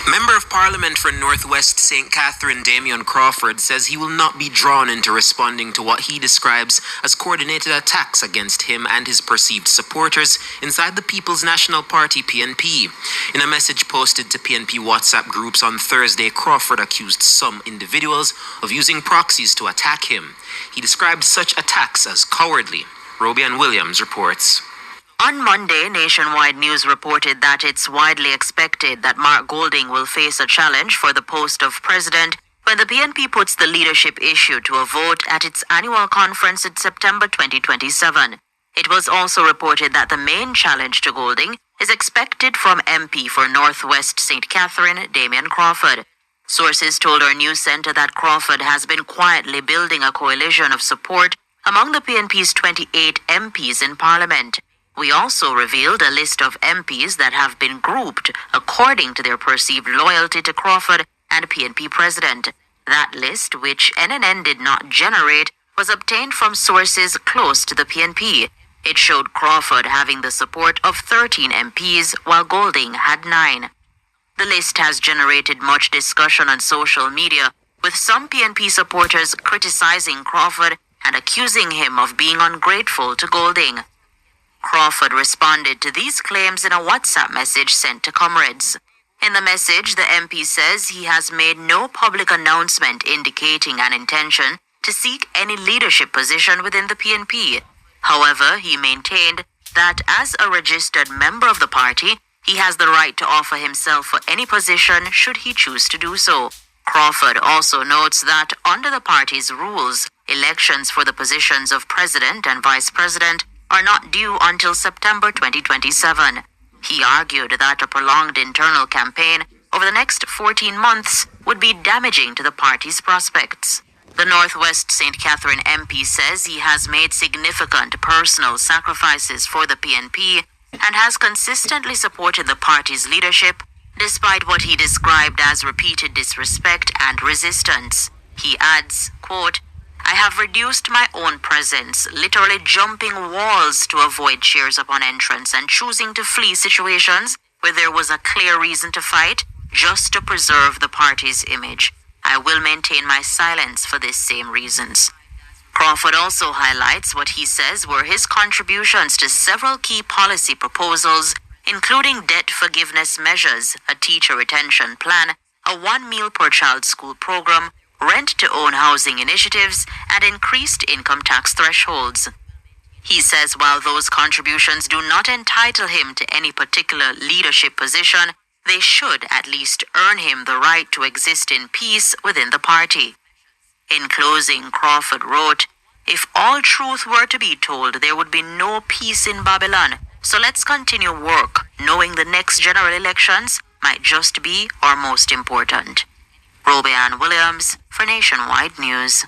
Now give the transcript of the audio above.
Member of Parliament for Northwest St. Catherine Damion Crawford says he will not be drawn into responding to what he describes as coordinated attacks against him and his perceived supporters inside the People's National Party (PNP). In a message posted to PNP WhatsApp groups on Thursday, Crawford accused some individuals of using proxies to attack him. He described such attacks as cowardly. Robian Williams reports. On Monday, Nationwide News reported that it's widely expected that Mark Golding will face a challenge for the post of president when the PNP puts the leadership issue to a vote at its annual conference in September 2027. It was also reported that the main challenge to Golding is expected from MP for Northwest St. Catherine, Damion Crawford. Sources told our news centre that Crawford has been quietly building a coalition of support among the PNP's 28 MPs in Parliament. We also revealed a list of MPs that have been grouped according to their perceived loyalty to Crawford and PNP president. That list, which NNN did not generate, was obtained from sources close to the PNP. It showed Crawford having the support of 13 MPs, while Golding had 9. The list has generated much discussion on social media, with some PNP supporters criticizing Crawford and accusing him of being ungrateful to Golding. Crawford responded to these claims in a WhatsApp message sent to comrades. In the message, the MP says he has made no public announcement indicating an intention to seek any leadership position within the PNP. However, he maintained that as a registered member of the party, he has the right to offer himself for any position should he choose to do so. Crawford also notes that under the party's rules, elections for the positions of president and vice president are not due until September 2027. He argued that a prolonged internal campaign over the next 14 months would be damaging to the party's prospects. The Northwest St. Catherine MP says he has made significant personal sacrifices for the PNP and has consistently supported the party's leadership despite what he described as repeated disrespect and resistance. He adds, quote, "I have reduced my own presence, literally jumping walls to avoid cheers upon entrance and choosing to flee situations where there was a clear reason to fight just to preserve the party's image. I will maintain my silence for these same reasons." Crawford also highlights what he says were his contributions to several key policy proposals, including debt forgiveness measures, a teacher retention plan, a 1 meal per child school program, rent-to-own housing initiatives, and increased income tax thresholds. He says while those contributions do not entitle him to any particular leadership position, they should at least earn him the right to exist in peace within the party. In closing, Crawford wrote, "If all truth were to be told, there would be no peace in Babylon. So let's continue work, knowing the next general elections might just be our most important." Robian Williams for Nationwide News.